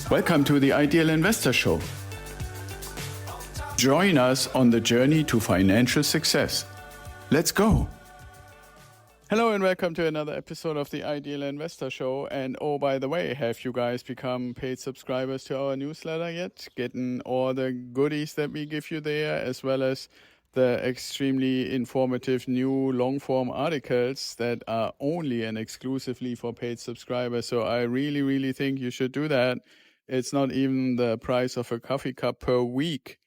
Welcome to the Ideal Investor Show. Join us on the journey to financial success. Let's go. Hello and welcome to another episode of the Ideal Investor Show. And oh, by the way, have you guys become paid subscribers to our newsletter yet? Getting all the goodies that we give you there, as well as the extremely informative new long-form articles that are only and exclusively for paid subscribers. So I really think you should do that. It's not even the price of a coffee cup per week.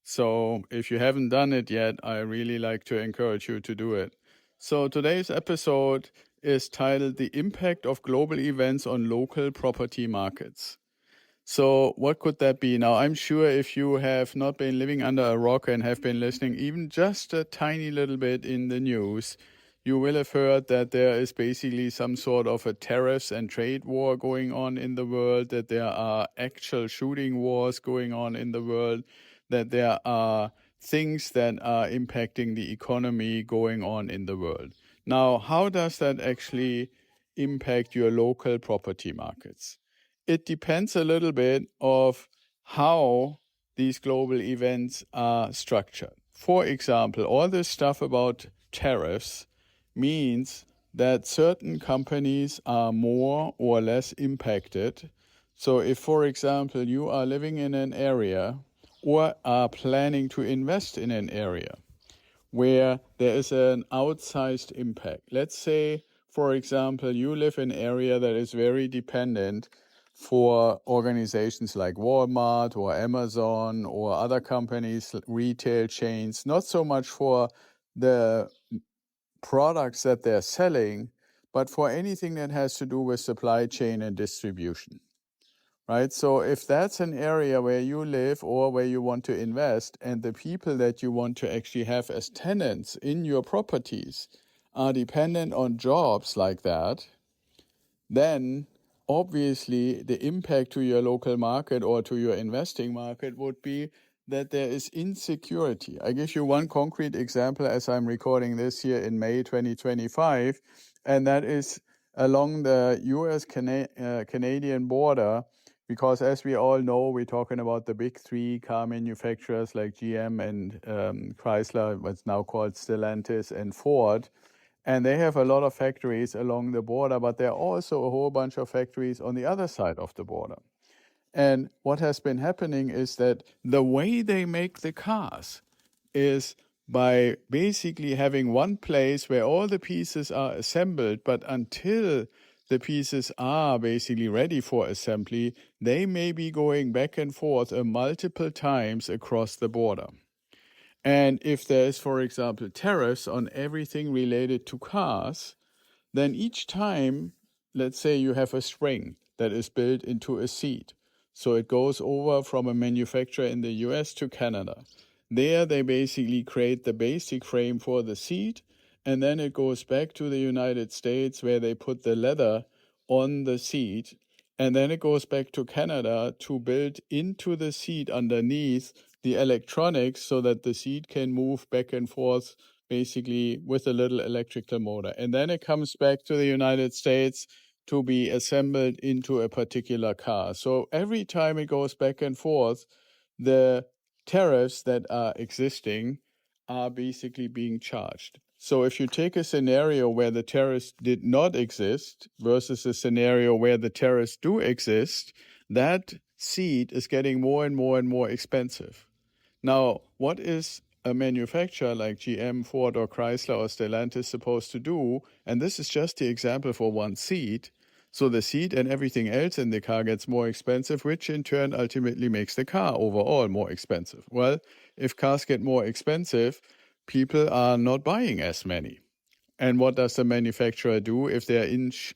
So if you haven't done it yet, I really like to encourage you to do it. So today's episode is titled The Impact of Global Events on Local Property Markets. So what could that be? Now, I'm sure if you have not been living under a rock and have been listening even just a tiny little bit in the news, you will have heard that there is basically some sort of a tariffs and trade war going on in the world, that there are actual shooting wars going on in the world, that there are things that are impacting the economy going on in the world. Now, how does that actually impact your local property markets? It depends a little bit of how these global events are structured. For example, all this stuff about tariffs means that certain companies are more or less impacted. So if, for example, you are living in an area or are planning to invest in an area where there is an outsized impact. Let's say, for example, you live in an area that is very dependent for organizations like Walmart or Amazon or other companies, retail chains, not so much for the products that they're selling, but for anything that has to do with supply chain and distribution, right? So if that's an area where you live or where you want to invest, and the people that you want to actually have as tenants in your properties are dependent on jobs like that, then obviously the impact to your local market or to your investing market would be that there is insecurity. I give you one concrete example as I'm recording this here in May 2025, and that is along the US-Canadian border, because as we all know, we're talking about the big three car manufacturers like GM and Chrysler, what's now called Stellantis, and Ford. And they have a lot of factories along the border, but there are also a whole bunch of factories on the other side of the border. And what has been happening is that the way they make the cars is by basically having one place where all the pieces are assembled, but until the pieces are basically ready for assembly, they may be going back and forth multiple times across the border. And if there is, for example, tariffs on everything related to cars, then each time, let's say you have a spring that is built into a seat. So it goes over from a manufacturer in the US to Canada. There they basically create the basic frame for the seat, and then it goes back to the United States where they put the leather on the seat, and then it goes back to Canada to build into the seat underneath the electronics so that the seat can move back and forth basically with a little electrical motor. And then it comes back to the United States to be assembled into a particular car. So every time it goes back and forth, the tariffs that are existing are basically being charged. So if you take a scenario where the tariffs did not exist versus a scenario where the tariffs do exist, that seat is getting more and more expensive. Now, what is a manufacturer like GM, Ford, or Chrysler, or Stellantis supposed to do? And this is just the example for one seat. So the seat and everything else in the car gets more expensive, which in turn ultimately makes the car overall more expensive. Well, if cars get more expensive, people are not buying as many. And what does the manufacturer do if they're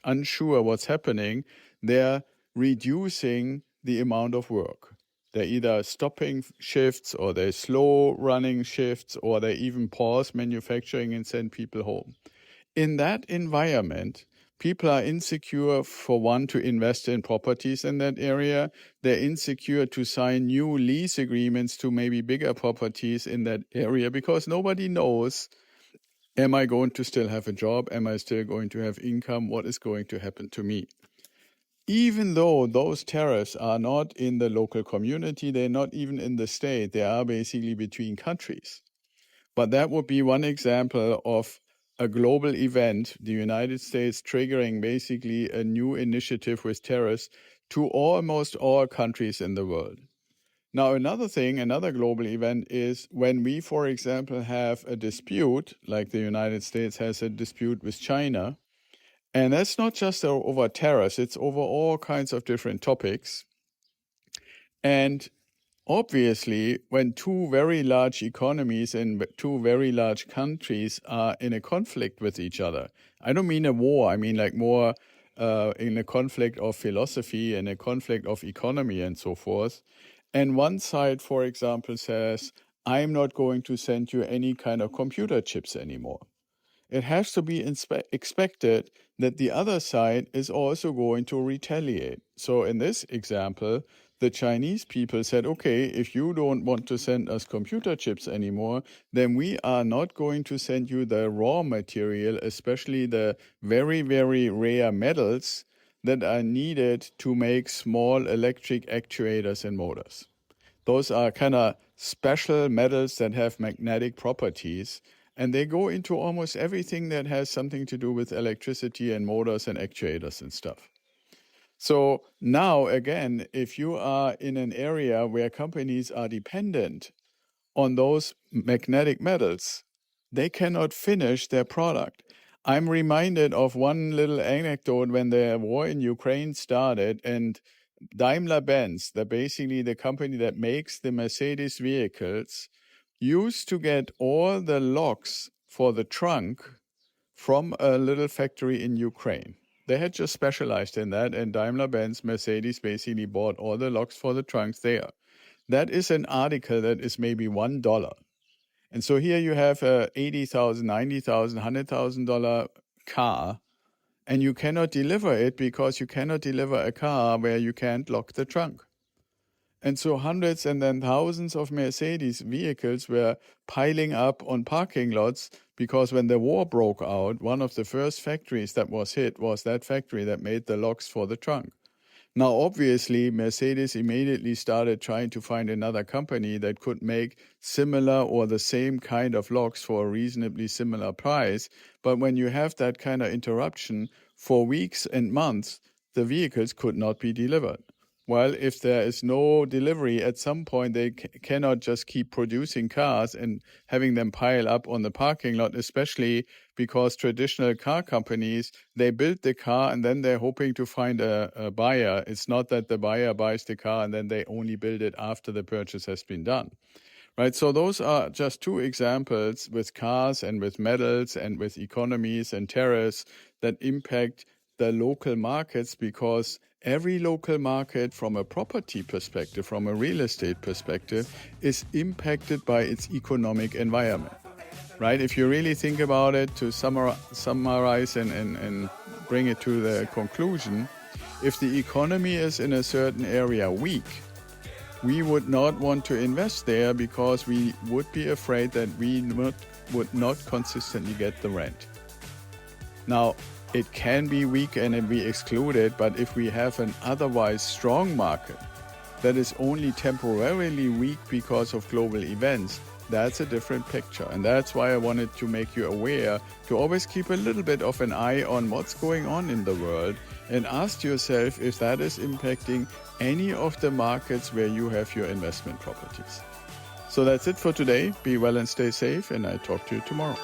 unsure what's happening? They're reducing the amount of work. They're either stopping shifts, or they're slow running shifts, or they even pause manufacturing and send people home. In that environment, people are insecure, for one, to invest in properties in that area. They're insecure to sign new lease agreements to maybe bigger properties in that area because nobody knows, am I going to still have a job? Am I still going to have income? What is going to happen to me? even though those tariffs are not in the local community, they're not even in the state, they are basically between countries. But that would be one example of a global event, the United States triggering basically a new initiative with tariffs to almost all countries in the world. Now, another global event is when we, for example, have a dispute, like the United States has a dispute with China, and that's not just over tariffs, it's over all kinds of different topics. And obviously, when two very large economies and two very large countries are in a conflict with each other, I don't mean a war, I mean like more in a conflict of philosophy and a conflict of economy and so forth. And one side, for example, says, I'm not going to send you any kind of computer chips anymore. It has to be expected that the other side is also going to retaliate. So in this example, the Chinese people said, okay, if you don't want to send us computer chips anymore, then we are not going to send you the raw material, especially the very, very rare metals that are needed to make small electric actuators and motors. Those are kind of special metals that have magnetic properties, and they go into almost everything that has something to do with electricity and motors and actuators and stuff. So now, again, if you are in an area where companies are dependent on those magnetic metals, they cannot finish their product. I'm reminded of one little anecdote when the war in Ukraine started, and Daimler-Benz, basically the company that makes the Mercedes vehicles, used to get all the locks for the trunk from a little factory in Ukraine. They had just specialized in that, and Daimler-Benz, Mercedes basically bought all the locks for the trunks there. That is an article that is maybe $1. And so here you have a $80,000, $90,000, $100,000 car, and you cannot deliver it because you cannot deliver a car where you can't lock the trunk. And so hundreds and then thousands of Mercedes vehicles were piling up on parking lots because when the war broke out, one of the first factories that was hit was that factory that made the locks for the trunk. Now, obviously, Mercedes immediately started trying to find another company that could make similar or the same kind of locks for a reasonably similar price. But when you have that kind of interruption for weeks and months, the vehicles could not be delivered. Well, if there is no delivery, at some point they cannot just keep producing cars and having them pile up on the parking lot, especially because traditional car companies, they build the car and then they're hoping to find a buyer. It's not that the buyer buys the car and then they only build it after the purchase has been done. Right, so those are just two examples with cars and with metals and with economies and tariffs that impact the local markets, because every local market from a property perspective, from a real estate perspective, is impacted by its economic environment, right? If you really think about it, to summarize and bring it to the conclusion, if the economy is in a certain area weak, we would not want to invest there because we would be afraid that we would not consistently get the rent. Now, it can be weak and be excluded, but if we have an otherwise strong market that is only temporarily weak because of global events, that's a different picture. And that's why I wanted to make you aware to always keep a little bit of an eye on what's going on in the world and ask yourself if that is impacting any of the markets where you have your investment properties. So that's it for today. Be well and stay safe, and I talk to you tomorrow.